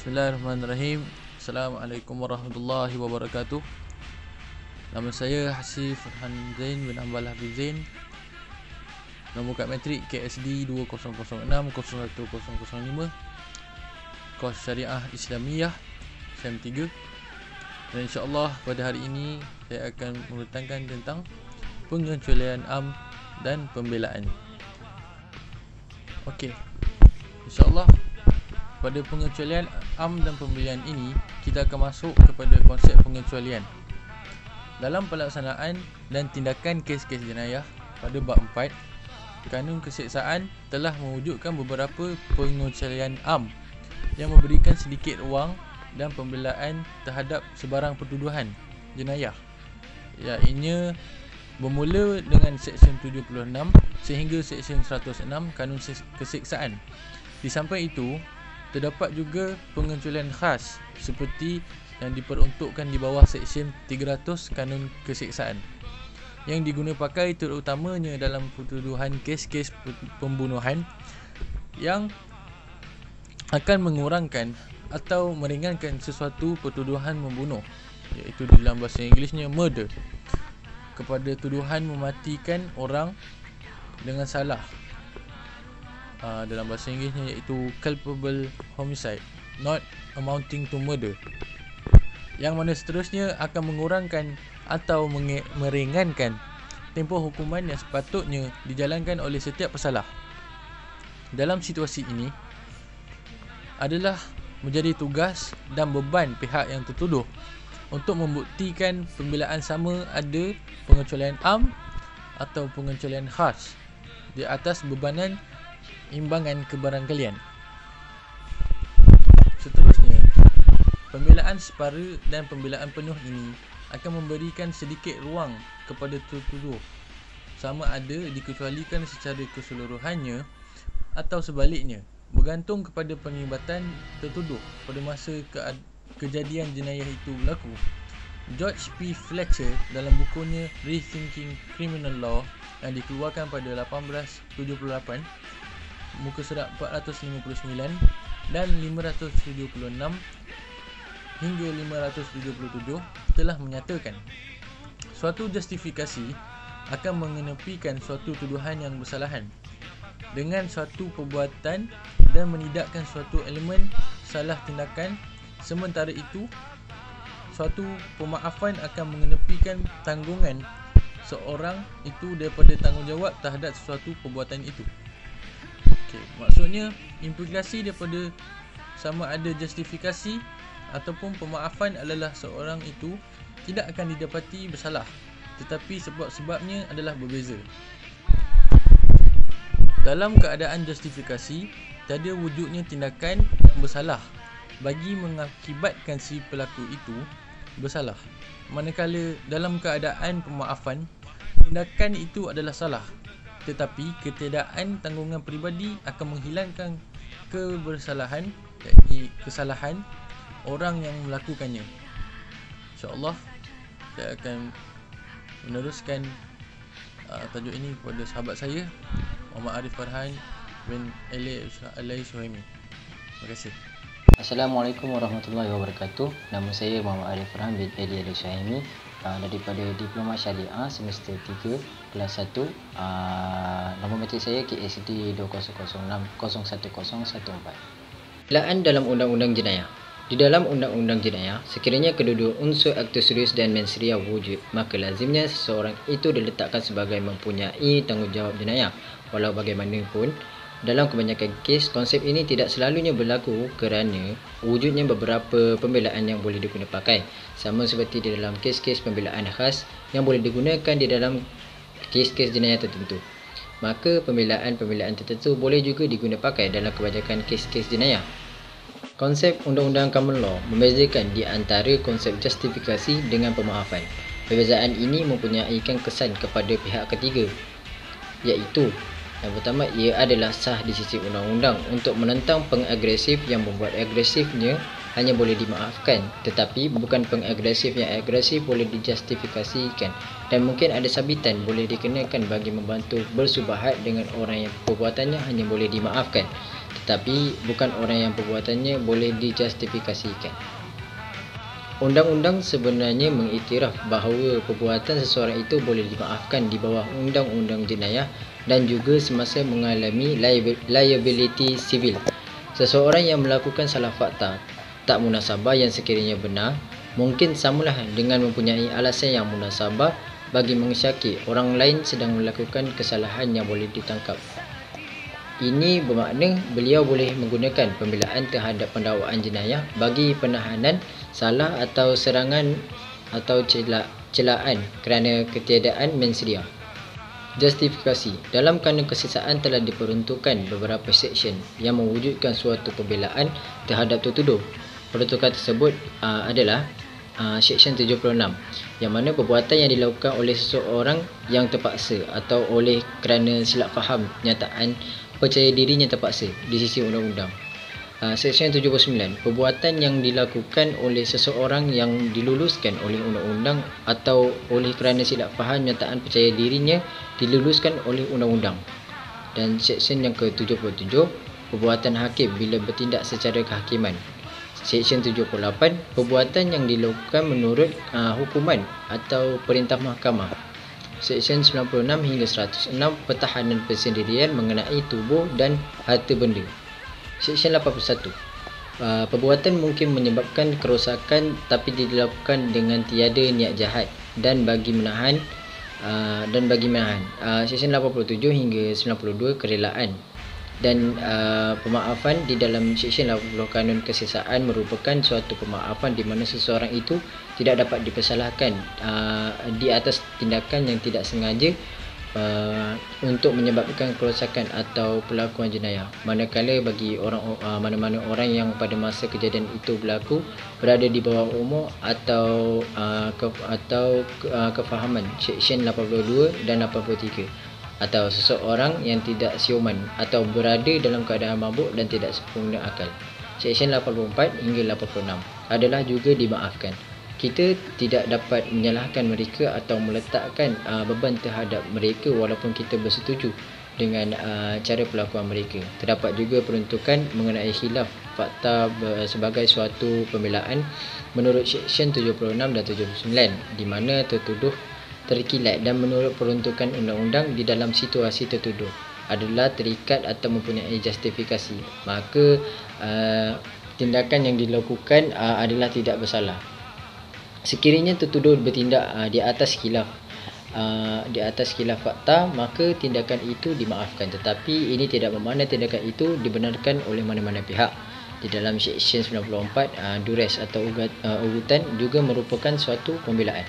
Bismillahirrahmanirrahim. Assalamualaikum warahmatullahi wabarakatuh. Nama saya Hasif Farhan Zain bin Ambal Hafiz Zain. Nombor kad matrik KSD 2006-01005, Kos Syariah Islamiyah SEM 3. Dan insyaAllah pada hari ini saya akan mengetangkan tentang pengecualian am dan pembelaan. Okey, insyaAllah pada pengecualian am dan pembelaan ini, kita akan masuk kepada konsep pengecualian dalam pelaksanaan dan tindakan kes-kes jenayah. Pada bab 4, Kanun Keseksaan telah mewujudkan beberapa pengecualian am yang memberikan sedikit ruang dan pembelaan terhadap sebarang pertuduhan jenayah, iaitu bermula dengan Seksyen 76 sehingga Seksyen 106 Kanun Keseksaan. Di samping itu, terdapat juga pengecualian khas seperti yang diperuntukkan di bawah Seksyen 300 Kanun Keseksaan yang diguna pakai terutamanya dalam pertuduhan kes-kes pembunuhan yang akan mengurangkan atau meringankan sesuatu pertuduhan membunuh, iaitu dalam bahasa Inggerisnya murder, kepada tuduhan mematikan orang dengan salah, dalam bahasa Inggerisnya iaitu culpable homicide not amounting to murder, yang mana seterusnya akan mengurangkan atau meringankan tempoh hukuman yang sepatutnya dijalankan oleh setiap pesalah. Dalam situasi ini adalah menjadi tugas dan beban pihak yang tertuduh untuk membuktikan pembelaan sama ada pengecualian am atau pengecualian khas di atas bebanan imbangan kebarangkalian. Seterusnya, pembelaan separa dan pembelaan penuh ini akan memberikan sedikit ruang kepada tertuduh, sama ada dikecualikan secara keseluruhannya atau sebaliknya, bergantung kepada penglibatan tertuduh pada masa kejadian jenayah itu berlaku. George P. Fletcher dalam bukunya Rethinking Criminal Law yang dikeluarkan pada 1878, muka surat 459 dan 576 hingga 577, telah menyatakan suatu justifikasi akan mengenepikan suatu tuduhan yang bersalahan dengan suatu perbuatan dan menidakkan suatu elemen salah tindakan. Sementara itu, suatu pemaafan akan mengenepikan tanggungan seorang itu daripada tanggungjawab terhadap sesuatu perbuatan itu. Maksudnya, implikasi daripada sama ada justifikasi ataupun pemaafan adalah seorang itu tidak akan didapati bersalah, tetapi sebab-sebabnya adalah berbeza. Dalam keadaan justifikasi, tiada wujudnya tindakan yang bersalah bagi mengakibatkan si pelaku itu bersalah, manakala dalam keadaan pemaafan, tindakan itu adalah salah, tetapi ketiadaan tanggungan peribadi akan menghilangkan kebersalahan, iaitu kesalahan orang yang melakukannya. InsyaAllah saya akan meneruskan tajuk ini kepada sahabat saya, Muhammad Arif Farhan bin Ali Suhaimi. Terima kasih. Assalamualaikum warahmatullahi wabarakatuh. Nama saya Muhammad Arif Farhan bin Ali Suhaimi, daripada Diploma Syariah semester 3 kelas 1. Nombor matrik saya KSD 2006-01014. Pembelaan dalam Undang-Undang Jenayah. Di dalam Undang-Undang Jenayah, sekiranya kedua-dua unsur aktus serius dan mens rea wujud, maka lazimnya seseorang itu diletakkan sebagai mempunyai tanggungjawab jenayah. Walau bagaimanapun, dalam kebanyakan kes, konsep ini tidak selalunya berlaku kerana wujudnya beberapa pembelaan yang boleh digunakan pakai, sama seperti di dalam kes-kes pembelaan khas yang boleh digunakan di dalam kes-kes jenayah tertentu. Maka pembelaan-pembelaan tertentu boleh juga digunakan pakai dalam kebanyakan kes-kes jenayah. Konsep Undang-Undang Common Law membezakan di antara konsep justifikasi dengan pemaafan. Perbezaan ini mempunyaikan kesan kepada pihak ketiga, iaitu yang pertama, ia adalah sah di sisi undang-undang untuk menentang pengagresif yang membuat agresifnya hanya boleh dimaafkan, tetapi bukan pengagresif yang agresif boleh dijustifikasikan, dan mungkin ada sabitan boleh dikenakan bagi membantu bersubahat dengan orang yang perbuatannya hanya boleh dimaafkan. tetapi bukan orang yang perbuatannya boleh dijustifikasikan. Undang-undang sebenarnya mengiktiraf bahawa perbuatan seseorang itu boleh dimaafkan di bawah undang-undang jenayah dan juga semasa mengalami liability sivil. Seseorang yang melakukan salah fakta tak munasabah yang sekiranya benar mungkin samalah dengan mempunyai alasan yang munasabah bagi mengesyaki orang lain sedang melakukan kesalahan yang boleh ditangkap. Ini bermakna beliau boleh menggunakan pembelaan terhadap pendakwaan jenayah bagi penahanan salah atau serangan atau celaan kerana ketiadaan mensria. Justifikasi. Dalam kanun kesesaan telah diperuntukkan beberapa seksyen yang mewujudkan suatu pembelaan terhadap tertuduh. Peruntukan tersebut adalah seksyen 76 yang mana perbuatan yang dilakukan oleh seseorang yang terpaksa atau oleh kerana silap faham nyataan percaya dirinya terpaksa di sisi undang-undang. Seksyen 79, perbuatan yang dilakukan oleh seseorang yang diluluskan oleh undang-undang atau oleh kerana silap faham nyataan percaya dirinya diluluskan oleh undang-undang. Dan seksyen yang ke-77, perbuatan hakim bila bertindak secara kehakiman. Seksyen 78, perbuatan yang dilakukan menurut hukuman atau perintah mahkamah. Seksyen 96 hingga 106, pertahanan persendirian mengenai tubuh dan harta benda. Seksyen 81, perbuatan mungkin menyebabkan kerosakan tapi dilakukan dengan tiada niat jahat dan bagi menahan. Seksyen 87 hingga 92, kerelaan dan pemaafan. Di dalam seksyen 80 kanun kesesaan merupakan suatu pemaafan di mana seseorang itu tidak dapat dipersalahkan di atas tindakan yang tidak sengaja untuk menyebabkan kerosakan atau pelakuan jenayah. Manakala bagi mana-mana orang yang pada masa kejadian itu berlaku berada di bawah umur atau kefahaman seksyen 82 dan 83, atau seseorang yang tidak siuman atau berada dalam keadaan mabuk dan tidak sempurna akal. Seksyen 84 hingga 86 adalah juga dimaafkan. Kita tidak dapat menyalahkan mereka atau meletakkan beban terhadap mereka walaupun kita bersetuju dengan cara pelakuan mereka. Terdapat juga peruntukan mengenai khilaf fakta sebagai suatu pembelaan menurut seksyen 76 dan 79 di mana tertuduh terkilat dan menurut peruntukan undang-undang di dalam situasi tertuduh adalah terikat atau mempunyai justifikasi, maka tindakan yang dilakukan adalah tidak bersalah. Sekiranya tertuduh bertindak di atas khilaf fakta, maka tindakan itu dimaafkan, tetapi ini tidak bermakna tindakan itu dibenarkan oleh mana-mana pihak. Di dalam seksyen 94, duress atau ugutan juga merupakan suatu pembelaan.